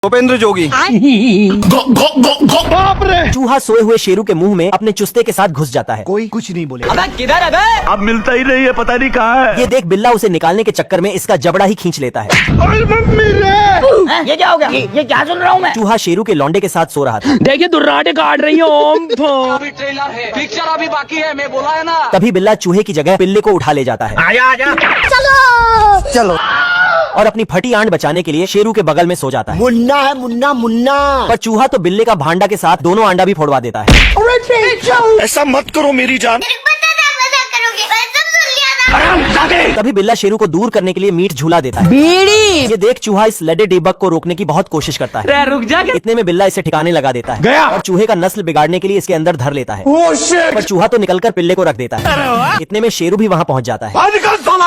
भूपेंद्र जोगी। बाप रे! चूहा सोए हुए शेरू के मुंह में अपने चुस्ते के साथ घुस जाता है। कोई कुछ नहीं बोले। अबे किधर है बे? अब मिलता ही नहीं है, पता नहीं कहाँ है। ये देख बिल्ला उसे निकालने के चक्कर में इसका जबड़ा ही खींच लेता है। मम्मी रे! ये क्या हो गया? ये क्या सुन रहा हूँ मैं? चूहा शेरू के लौंडे के साथ सो रहा था। देखिए दुर्राटे काट रही है। ओम अभी ट्रेलर है, पिक्चर अभी बाकी है, मैं बोला है ना। तभी बिल्ला चूहे की जगह पिल्ले को उठा ले जाता है आजा आजा। चलो। और अपनी फटी आंट बचाने के लिए शेरू के बगल में सो जाता है। मुन्ना है, मुन्ना मुन्ना। पर चूहा तो बिल्ले का भांडा के साथ दोनों अंडा भी फोड़वा देता है। ऐसा मत करो मेरी जान। तभी बिल्ला शेरू को दूर करने के लिए मीट झूला देता है। ये देख चूहा इस लडे डिबक को रोकने की बहुत कोशिश करता है। रुक जा। इतने में बिल्ला इसे ठिकाने लगा देता है गया। और चूहे का नस्ल बिगाड़ने के लिए इसके अंदर धर लेता है। पर चूहा तो निकलकर पिल्ले को रख देता है। इतने में शेरू भी वहाँ पहुँच जाता है।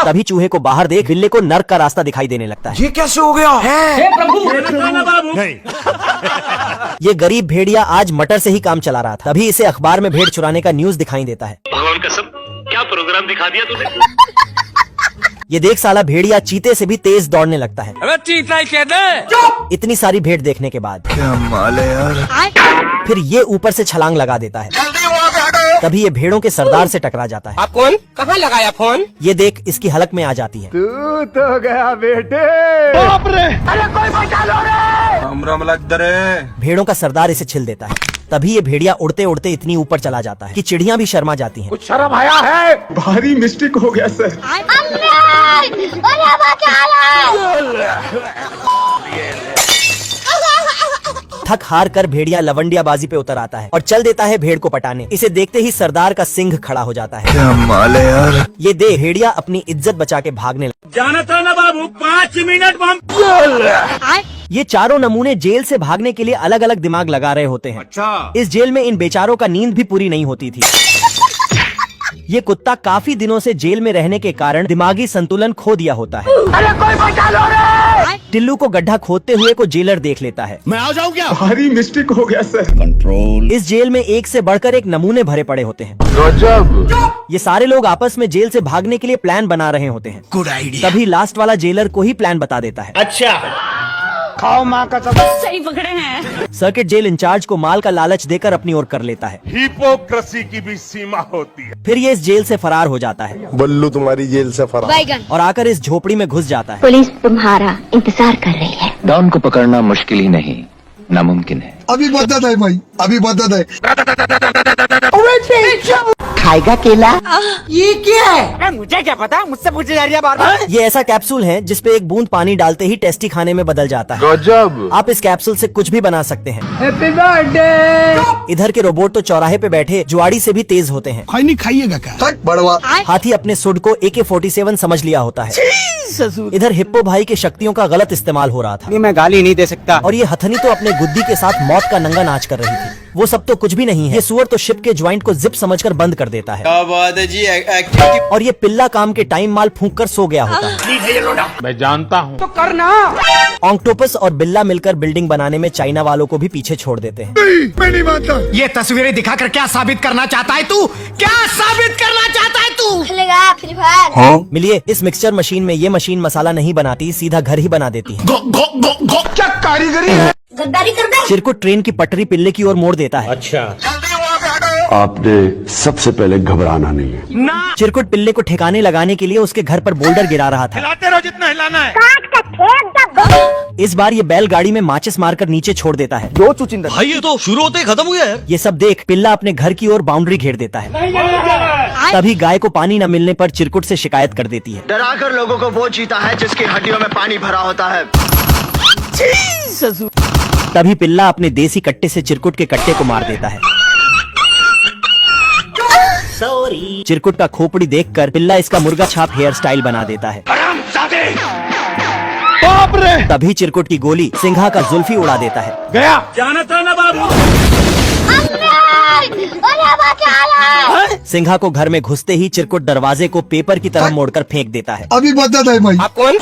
तभी चूहे को बाहर देख बिल्ले को नर्क का रास्ता दिखाई देने लगता है। ये कैसे हो गया? ये गरीब भेड़िया आज मटर से ही काम चला रहा था। तभी इसे अखबार में भेड़ चुराने का न्यूज दिखाई देता है। भगवान कसम, क्या प्रोग्राम दिखा दिया तूने। ये देख साला भेड़िया चीते से भी तेज दौड़ने लगता है। अबे चीता ही कहते। इतनी सारी भेड़ देखने के बाद क्या माल है यार। फिर ये ऊपर से छलांग लगा देता है। तभी ये भेड़ों के सरदार से टकरा जाता है। आप कौन? कहाँ लगाया फोन? ये देख इसकी हलक में आ जाती है। तू तो गया बेटे। बाप रे! अरे कोई बचा लो रे। राम लग दरे। भेड़ों का सरदार इसे छिल देता है। तभी ये भेड़िया उड़ते उड़ते इतनी ऊपर चला जाता है कि चिड़ियां भी शर्मा जाती हैं। कुछ शर्म आया है? भारी मिस्टेक हो गया सर। थक हार कर भेड़िया लवंडियाबाजी पे उतर आता है और चल देता है भेड़ को पटाने। इसे देखते ही सरदार का सिंह खड़ा हो जाता है। क्या माल है यार। ये देख भेड़िया अपनी इज्जत बचा के भागने लगा। जाना था ना बाबू, 5 मिनट बम। ये चारों नमूने जेल से भागने के लिए अलग अलग दिमाग लगा रहे होते हैं। अच्छा। इस जेल में इन बेचारों का नींद भी पूरी नहीं होती थी। ये कुत्ता काफी दिनों से जेल में रहने के कारण दिमागी संतुलन खो दिया होता है। अरे कोई बचा लो रे। टिल्लू को गड्ढा खोदते हुए को जेलर देख लेता है। मैं आ जाऊँ क्या? भारी मिस्टेक हो गया सर। कंट्रोल। इस जेल में एक से बढ़कर एक नमूने भरे पड़े होते हैं। गजब। ये सारे लोग आपस में जेल से भागने के लिए प्लान बना रहे होते हैं। Good idea. तभी लास्ट वाला जेलर को ही प्लान बता देता है। अच्छा, खाओ माँ का सब। सही पकड़े हैं। सर्किट जेल इंचार्ज को माल का लालच देकर अपनी ओर कर लेता है। हिपोक्रेसी की भी सीमा होती है। फिर ये इस जेल से फरार हो जाता है बल्लू तुम्हारी जेल से फरार। और आकर इस झोपड़ी में घुस जाता है। पुलिस तुम्हारा इंतजार कर रही है। डॉन को पकड़ना मुश्किल ही नहीं, नामुमकिन है। अभी बता है भाई, अभी बता है। खाएगा केला? ये क्या है? मुझे क्या पता, मुझसे पूछे जा रही है बार-बार। ये ऐसा कैप्सूल है जिसपे एक बूंद पानी डालते ही टेस्टी खाने में बदल जाता है। गजब। आप इस कैप्सूल से कुछ भी बना सकते हैं। Happy birthday. इधर के रोबोट तो चौराहे पे बैठे जुआड़ी से भी तेज होते हैं। खाई नहीं खाइएगा क्या? थक बड़वा। हाथी अपने सुड को AK-47 समझ लिया होता है। इधर हिप्पो भाई की शक्तियों का गलत इस्तेमाल हो रहा था। मैं गाली नहीं दे सकता। और ये हथनी तो अपने गुद्दी के साथ मौत का नंगा नाच कर रही थी। वो सब तो कुछ भी नहीं है। ये सुअर तो शिप के ज्वाइंट को जिप समझकर बंद कर देता है। क्या बात है जी, एक्टिंग। और ये पिल्ला काम के टाइम माल फूंक कर सो गया होता है। मैं जानता हूँ। तो करना। ऑक्टोपस और बिल्ला मिलकर बिल्डिंग बनाने में चाइना वालों को भी पीछे छोड़ देते हैं। मैं नहीं मानता। ये तस्वीरें दिखाकर क्या साबित करना चाहता है तू? क्या साबित करना चाहता है तू? खेलेगा फ्री फायर। मिलिए इस मिक्सचर मशीन में ये मशीन मसाला नहीं बनाती, सीधा घर ही बना देती है। क्या कारीगरी है? गद्दारी कर दे। चिरकुट ट्रेन की पटरी पिल्ले की ओर मोड़ देता है। अच्छा, आपने सबसे पहले घबराना नहीं है। चिरकुट पिल्ले को ठिकाने लगाने के लिए उसके घर पर बोल्डर गिरा रहा था। हिलाते रहो जितना हिलाना है। इस बार ये बैलगाड़ी में माचिस मारकर नीचे छोड़ देता है। दो चुचिंदर। भाई ये तो शुरू होते ही खत्म हो गया है। ये सब देख पिल्ला अपने घर की ओर बाउंड्री घेर देता है। तभी गाय को पानी न मिलने पर चिरकुट से शिकायत कर देती है। डराकर लोगों को वो जीता है जिसकी हड्डियों में पानी भरा होता है। तभी पिल्ला अपने देसी कट्टे से चिरकुट के कट्टे को मार देता है। चिरकुट का खोपड़ी देखकर पिल्ला इसका मुर्गा छाप हेयर स्टाइल बना देता है। बाप रे! तभी चिरकुट की गोली सिंघा का जुल्फी उड़ा देता है। गया। जाना था ना बाबू। सिंघा को घर में घुसते ही चिरकुट दरवाजे को पेपर की तरह मोड़कर फेंक देता है। अभी बता है भाई। आप कौन?